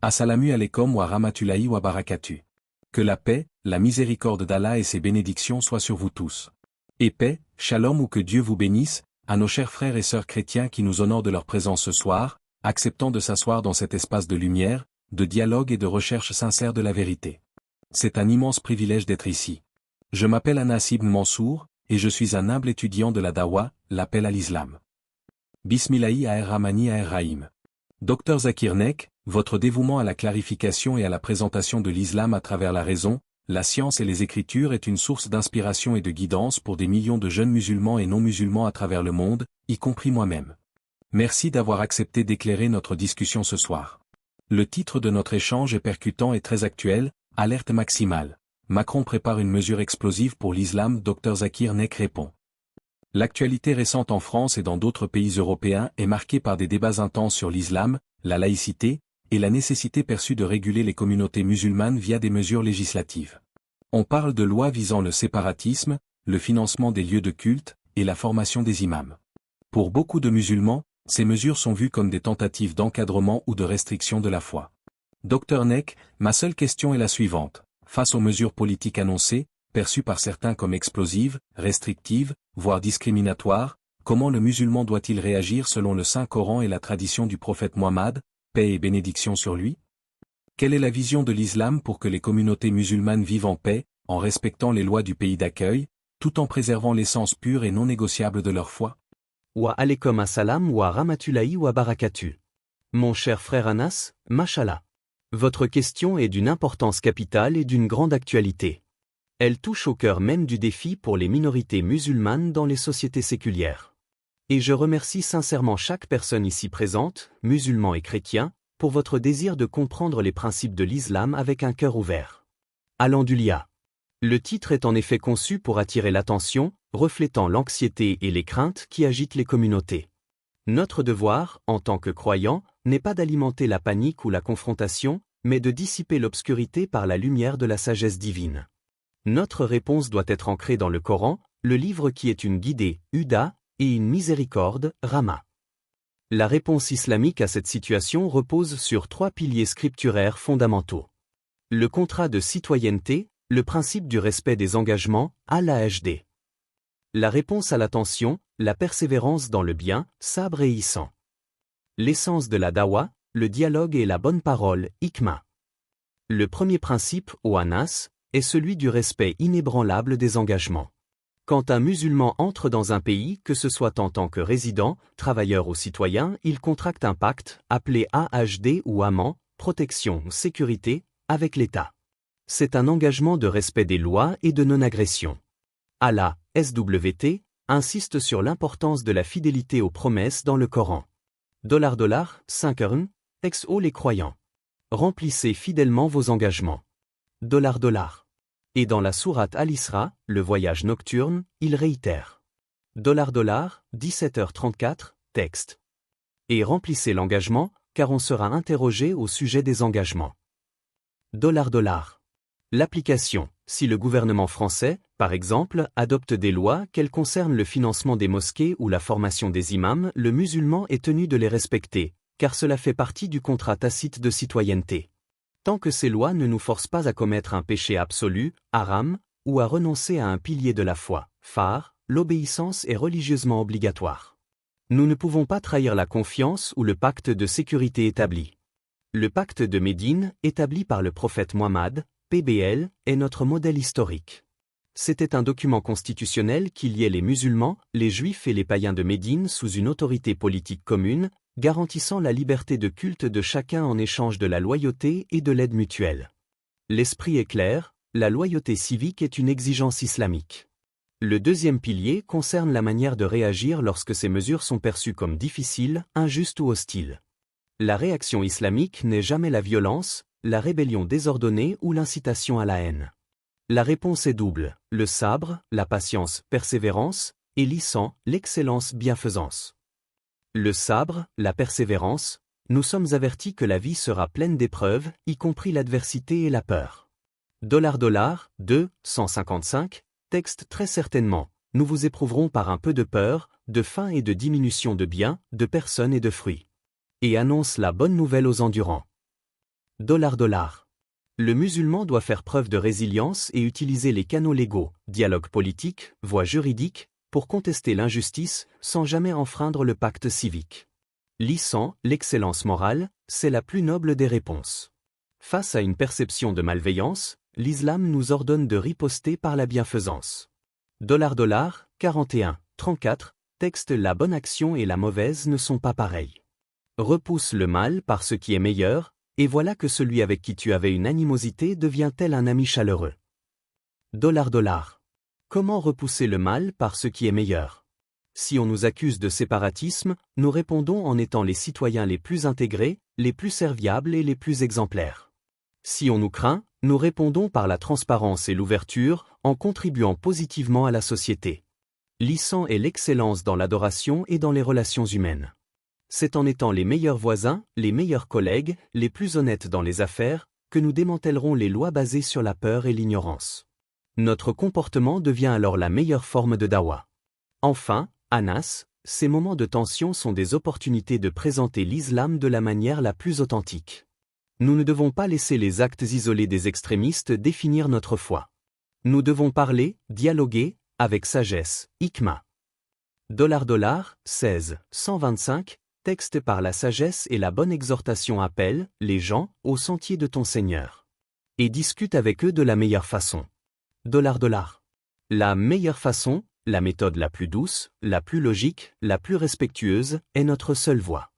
Assalamu alaikum wa rahmatullahi wa barakatuh. Que la paix, la miséricorde d'Allah et ses bénédictions soient sur vous tous. Et paix, shalom ou que Dieu vous bénisse, à nos chers frères et sœurs chrétiens qui nous honorent de leur présence ce soir, acceptant de s'asseoir dans cet espace de lumière, de dialogue et de recherche sincère de la vérité. C'est un immense privilège d'être ici. Je m'appelle Anas Ibn Mansour, et je suis un humble étudiant de la Dawa, l'appel à l'islam. Bismillahi ar-Rahmani ar-Rahim. Dr Zakir Naik, votre dévouement à la clarification et à la présentation de l'islam à travers la raison, la science et les écritures est une source d'inspiration et de guidance pour des millions de jeunes musulmans et non-musulmans à travers le monde, y compris moi-même. Merci d'avoir accepté d'éclairer notre discussion ce soir. Le titre de notre échange est percutant et très actuel, alerte maximale. Macron prépare une mesure explosive pour l'islam. Dr Zakir Naik répond. L'actualité récente en France et dans d'autres pays européens est marquée par des débats intenses sur l'islam, la laïcité, et la nécessité perçue de réguler les communautés musulmanes via des mesures législatives. On parle de lois visant le séparatisme, le financement des lieux de culte, et la formation des imams. Pour beaucoup de musulmans, ces mesures sont vues comme des tentatives d'encadrement ou de restriction de la foi. Dr Naik, ma seule question est la suivante. Face aux mesures politiques annoncées, perçues par certains comme explosives, restrictives, voire discriminatoires, comment le musulman doit-il réagir selon le Saint-Coran et la tradition du prophète Mohammed, paix et bénédiction sur lui? Quelle est la vision de l'islam pour que les communautés musulmanes vivent en paix, en respectant les lois du pays d'accueil, tout en préservant l'essence pure et non négociable de leur foi? Wa alaykum assalam wa rahmatullahi wa barakatuh. Mon cher frère Anas, mashallah. Votre question est d'une importance capitale et d'une grande actualité. Elle touche au cœur même du défi pour les minorités musulmanes dans les sociétés séculières. Et je remercie sincèrement chaque personne ici présente, musulmans et chrétiens, pour votre désir de comprendre les principes de l'islam avec un cœur ouvert. Alhamdoulilah. Le titre est en effet conçu pour attirer l'attention, reflétant l'anxiété et les craintes qui agitent les communautés. Notre devoir, en tant que croyants, n'est pas d'alimenter la panique ou la confrontation, mais de dissiper l'obscurité par la lumière de la sagesse divine. Notre réponse doit être ancrée dans le Coran, le livre qui est une guidée, Huda, et une miséricorde, Rahma. La réponse islamique à cette situation repose sur 3 piliers scripturaires fondamentaux. Le contrat de citoyenneté, le principe du respect des engagements, Al-Ahd. La réponse à l'attention, la persévérance dans le bien, Sabr et Ihsan. L'essence de la dawa, le dialogue et la bonne parole, Hikma. Le premier principe, ô Anas, est celui du respect inébranlable des engagements. Quand un musulman entre dans un pays, que ce soit en tant que résident, travailleur ou citoyen, il contracte un pacte, appelé Ahd ou Aman, protection ou sécurité, avec l'État. C'est un engagement de respect des lois et de non-agression. Allah, SWT, insiste sur l'importance de la fidélité aux promesses dans le Coran. $, 5 €, ex-o les croyants. Remplissez fidèlement vos engagements. $. Et dans la sourate Al-Isra, le voyage nocturne, il réitère. $, 17h34, texte. Et remplissez l'engagement, car on sera interrogé au sujet des engagements. $. L'application, si le gouvernement français, par exemple, adopte des lois qu'elles concernent le financement des mosquées ou la formation des imams, le musulman est tenu de les respecter, car cela fait partie du contrat tacite de citoyenneté. Tant que ces lois ne nous forcent pas à commettre un péché absolu, haram, ou à renoncer à un pilier de la foi, phare, l'obéissance est religieusement obligatoire. Nous ne pouvons pas trahir la confiance ou le pacte de sécurité établi. Le pacte de Médine, établi par le prophète Mohammed, PBL, est notre modèle historique. C'était un document constitutionnel qui liait les musulmans, les juifs et les païens de Médine sous une autorité politique commune, garantissant la liberté de culte de chacun en échange de la loyauté et de l'aide mutuelle. L'esprit est clair, la loyauté civique est une exigence islamique. Le deuxième pilier concerne la manière de réagir lorsque ces mesures sont perçues comme difficiles, injustes ou hostiles. La réaction islamique n'est jamais la violence, la rébellion désordonnée ou l'incitation à la haine. La réponse est double, le sabre, la patience, persévérance, et l'ihsan, l'excellence, bienfaisance. Le sabre, la persévérance, nous sommes avertis que la vie sera pleine d'épreuves, y compris l'adversité et la peur. $, 2, 155, texte très certainement, nous vous éprouverons par un peu de peur, de faim et de diminution de biens, de personnes et de fruits. Et annonce la bonne nouvelle aux endurants. $. Le musulman doit faire preuve de résilience et utiliser les canaux légaux, dialogue politique, voie juridique, pour contester l'injustice sans jamais enfreindre le pacte civique. L'ihsan, l'excellence morale, c'est la plus noble des réponses. Face à une perception de malveillance, l'islam nous ordonne de riposter par la bienfaisance. $, 41, 34, texte. La bonne action et la mauvaise ne sont pas pareilles. Repousse le mal par ce qui est meilleur, et voilà que celui avec qui tu avais une animosité devient tel un ami chaleureux. $. Comment repousser le mal par ce qui est meilleur? Si on nous accuse de séparatisme, nous répondons en étant les citoyens les plus intégrés, les plus serviables et les plus exemplaires. Si on nous craint, nous répondons par la transparence et l'ouverture, en contribuant positivement à la société. L'ihsan est l'excellence dans l'adoration et dans les relations humaines. C'est en étant les meilleurs voisins, les meilleurs collègues, les plus honnêtes dans les affaires, que nous démantèlerons les lois basées sur la peur et l'ignorance. Notre comportement devient alors la meilleure forme de dawa. Enfin, Anas, ces moments de tension sont des opportunités de présenter l'islam de la manière la plus authentique. Nous ne devons pas laisser les actes isolés des extrémistes définir notre foi. Nous devons parler, dialoguer, avec sagesse, hikma. $, 16, 125, texte. Par la sagesse et la bonne exhortation appelle les gens au sentier de ton Seigneur. Et discute avec eux de la meilleure façon. $. La meilleure façon, la méthode la plus douce, la plus logique, la plus respectueuse, est notre seule voie.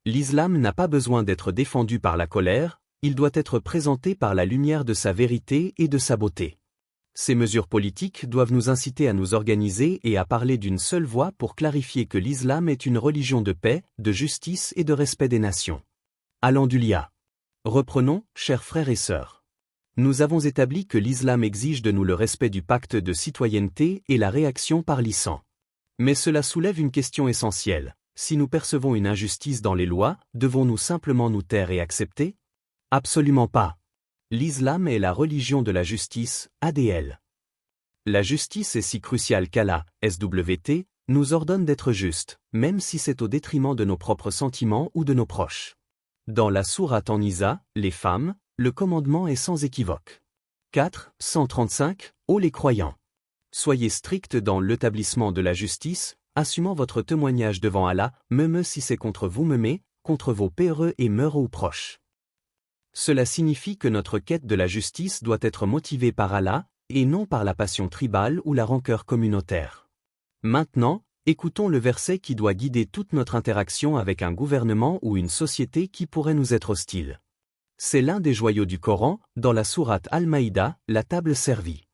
L'islam n'a pas besoin d'être défendu par la colère, il doit être présenté par la lumière de sa vérité et de sa beauté. Ces mesures politiques doivent nous inciter à nous organiser et à parler d'une seule voix pour clarifier que l'islam est une religion de paix, de justice et de respect des nations. Alhamdoulilah. Reprenons, chers frères et sœurs. Nous avons établi que l'islam exige de nous le respect du pacte de citoyenneté et la réaction par l'ihsan. Mais cela soulève une question essentielle. Si nous percevons une injustice dans les lois, devons-nous simplement nous taire et accepter? Absolument pas. L'islam est la religion de la justice, ADL. La justice est si cruciale qu'Allah, SWT, nous ordonne d'être justes, même si c'est au détriment de nos propres sentiments ou de nos proches. Dans la sourate An-Nisa, les femmes, le commandement est sans équivoque. 4, 135, ô les croyants. Soyez stricts dans l'établissement de la justice, assumant votre témoignage devant Allah, même si c'est contre vous-même, contre vos pères et mères ou proches. Cela signifie que notre quête de la justice doit être motivée par Allah, et non par la passion tribale ou la rancœur communautaire. Maintenant, écoutons le verset qui doit guider toute notre interaction avec un gouvernement ou une société qui pourrait nous être hostile. C'est l'un des joyaux du Coran, dans la sourate Al-Maïda, la table servie.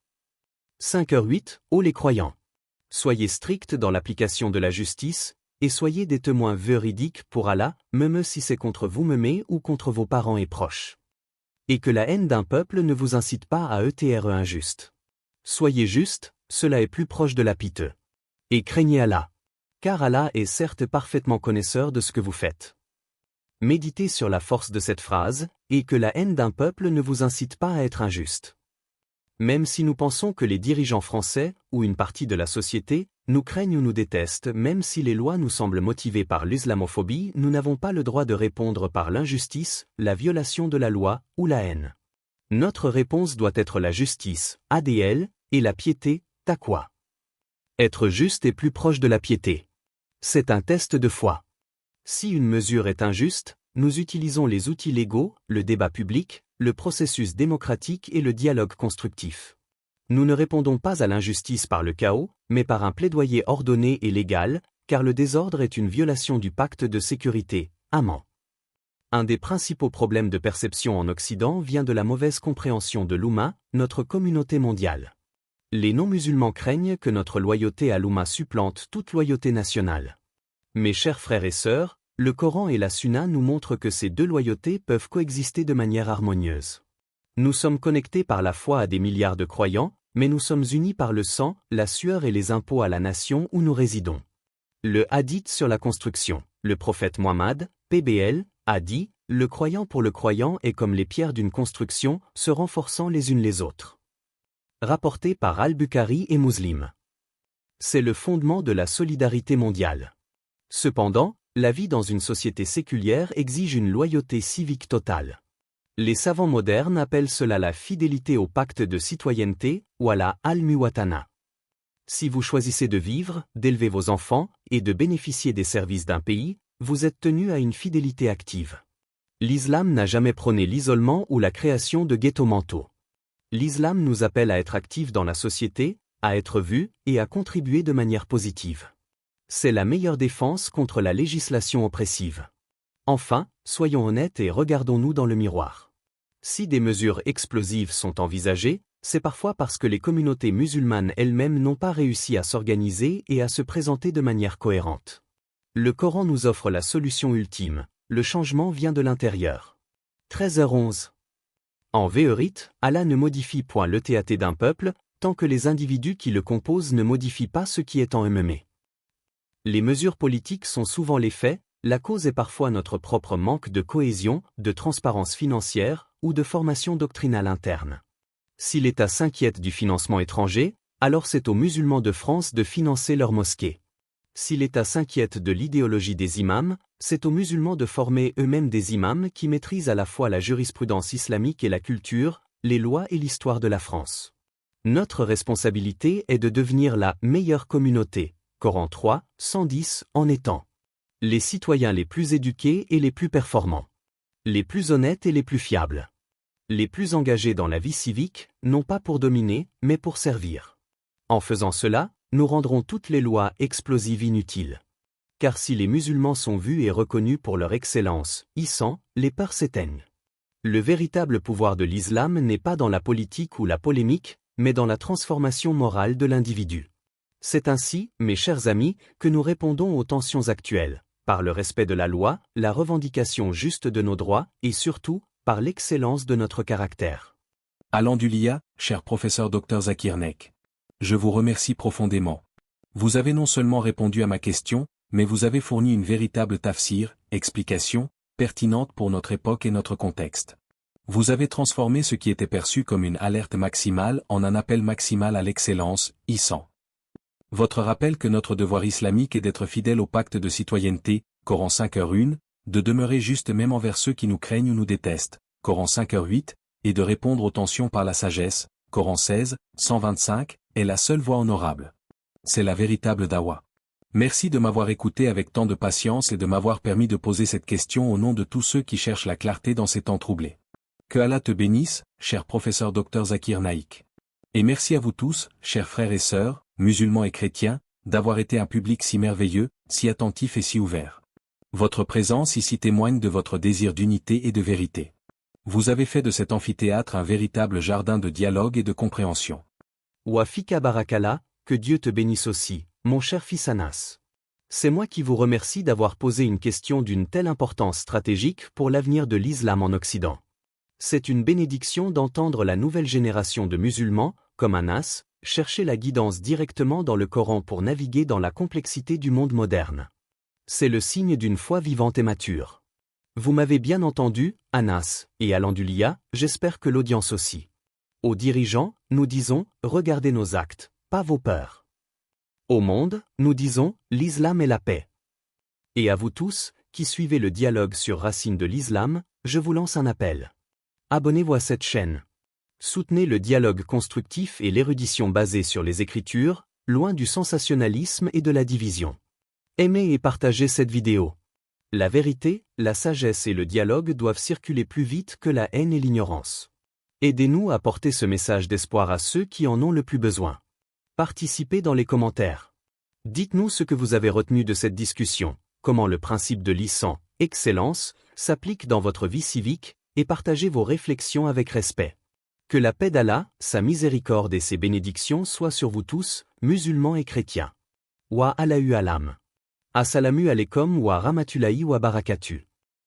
5h08, ô les croyants. Soyez stricts dans l'application de la justice, et soyez des témoins véridiques pour Allah, même si c'est contre vous-même ou contre vos parents et proches. Et que la haine d'un peuple ne vous incite pas à être injuste. Soyez justes, cela est plus proche de la pitié. Et craignez Allah. Car Allah est certes parfaitement connaisseur de ce que vous faites. Méditez sur la force de cette phrase, et que la haine d'un peuple ne vous incite pas à être injuste. Même si nous pensons que les dirigeants français, ou une partie de la société, nous craignent ou nous détestent, même si les lois nous semblent motivées par l'islamophobie, nous n'avons pas le droit de répondre par l'injustice, la violation de la loi, ou la haine. Notre réponse doit être la justice, ADL, et la piété, taqwa. Être juste est plus proche de la piété. C'est un test de foi. Si une mesure est injuste, nous utilisons les outils légaux, le débat public, le processus démocratique et le dialogue constructif. Nous ne répondons pas à l'injustice par le chaos, mais par un plaidoyer ordonné et légal, car le désordre est une violation du pacte de sécurité, Aman. Un des principaux problèmes de perception en Occident vient de la mauvaise compréhension de l'Oumma, notre communauté mondiale. Les non-musulmans craignent que notre loyauté à l'Oumma supplante toute loyauté nationale. Mes chers frères et sœurs, le Coran et la Sunna nous montrent que ces deux loyautés peuvent coexister de manière harmonieuse. Nous sommes connectés par la foi à des milliards de croyants, mais nous sommes unis par le sang, la sueur et les impôts à la nation où nous résidons. Le hadith sur la construction, le prophète Muhammad, PBL, a dit « Le croyant pour le croyant est comme les pierres d'une construction, se renforçant les unes les autres. » Rapporté par Al-Bukhari et Muslim. C'est le fondement de la solidarité mondiale. Cependant, la vie dans une société séculière exige une loyauté civique totale. Les savants modernes appellent cela la fidélité au pacte de citoyenneté, ou à la al-muwatana. Si vous choisissez de vivre, d'élever vos enfants, et de bénéficier des services d'un pays, vous êtes tenu à une fidélité active. L'islam n'a jamais prôné l'isolement ou la création de ghettos mentaux. L'islam nous appelle à être actifs dans la société, à être vus, et à contribuer de manière positive. C'est la meilleure défense contre la législation oppressive. Enfin, soyons honnêtes et regardons-nous dans le miroir. Si des mesures explosives sont envisagées, c'est parfois parce que les communautés musulmanes elles-mêmes n'ont pas réussi à s'organiser et à se présenter de manière cohérente. Le Coran nous offre la solution ultime, le changement vient de l'intérieur. 13h11. En véhérite, Allah ne modifie point le TAT d'un peuple, tant que les individus qui le composent ne modifient pas ce qui est en eux-mêmes. Les mesures politiques sont souvent les faits, la cause est parfois notre propre manque de cohésion, de transparence financière ou de formation doctrinale interne. Si l'État s'inquiète du financement étranger, alors c'est aux musulmans de France de financer leurs mosquées. Si l'État s'inquiète de l'idéologie des imams, c'est aux musulmans de former eux-mêmes des imams qui maîtrisent à la fois la jurisprudence islamique et la culture, les lois et l'histoire de la France. Notre responsabilité est de devenir la meilleure communauté, Coran 3, 110, en étant les citoyens les plus éduqués et les plus performants, les plus honnêtes et les plus fiables, les plus engagés dans la vie civique, non pas pour dominer, mais pour servir. En faisant cela, nous rendrons toutes les lois explosives inutiles. Car si les musulmans sont vus et reconnus pour leur excellence, les peurs s'éteignent. Le véritable pouvoir de l'islam n'est pas dans la politique ou la polémique, mais dans la transformation morale de l'individu. C'est ainsi, mes chers amis, que nous répondons aux tensions actuelles, par le respect de la loi, la revendication juste de nos droits, et surtout, par l'excellence de notre caractère. Alhamdoulilah, cher professeur Dr Zakir Naik. Je vous remercie profondément. Vous avez non seulement répondu à ma question, mais vous avez fourni une véritable tafsir, explication, pertinente pour notre époque et notre contexte. Vous avez transformé ce qui était perçu comme une alerte maximale en un appel maximal à l'excellence, Votre rappel que notre devoir islamique est d'être fidèle au pacte de citoyenneté, Coran 5h1, de demeurer juste même envers ceux qui nous craignent ou nous détestent, Coran 5h8, et de répondre aux tensions par la sagesse, Coran 16, 125, est la seule voie honorable. C'est la véritable dawa. Merci de m'avoir écouté avec tant de patience et de m'avoir permis de poser cette question au nom de tous ceux qui cherchent la clarté dans ces temps troublés. Que Allah te bénisse, cher professeur Dr Zakir Naik. Et merci à vous tous, chers frères et sœurs, musulmans et chrétiens, d'avoir été un public si merveilleux, si attentif et si ouvert. Votre présence ici témoigne de votre désir d'unité et de vérité. Vous avez fait de cet amphithéâtre un véritable jardin de dialogue et de compréhension. Wafika Barakala, que Dieu te bénisse aussi, mon cher fils Anas. C'est moi qui vous remercie d'avoir posé une question d'une telle importance stratégique pour l'avenir de l'islam en Occident. C'est une bénédiction d'entendre la nouvelle génération de musulmans, comme Anas, chercher la guidance directement dans le Coran pour naviguer dans la complexité du monde moderne. C'est le signe d'une foi vivante et mature. Vous m'avez bien entendu, Anas, et alhamdoulilah, j'espère que l'audience aussi. Aux dirigeants, nous disons, regardez nos actes, pas vos peurs. Au monde, nous disons, l'islam est la paix. Et à vous tous, qui suivez le dialogue sur Racines de l'islam, je vous lance un appel. Abonnez-vous à cette chaîne. Soutenez le dialogue constructif et l'érudition basée sur les Écritures, loin du sensationnalisme et de la division. Aimez et partagez cette vidéo. La vérité, la sagesse et le dialogue doivent circuler plus vite que la haine et l'ignorance. Aidez-nous à porter ce message d'espoir à ceux qui en ont le plus besoin. Participez dans les commentaires. Dites-nous ce que vous avez retenu de cette discussion, comment le principe de excellence, s'applique dans votre vie civique, et partagez vos réflexions avec respect. Que la paix d'Allah, sa miséricorde et ses bénédictions soient sur vous tous, musulmans et chrétiens. Wa alahu alam. Assalamu alaikum wa rahmatullahi wa barakatuh.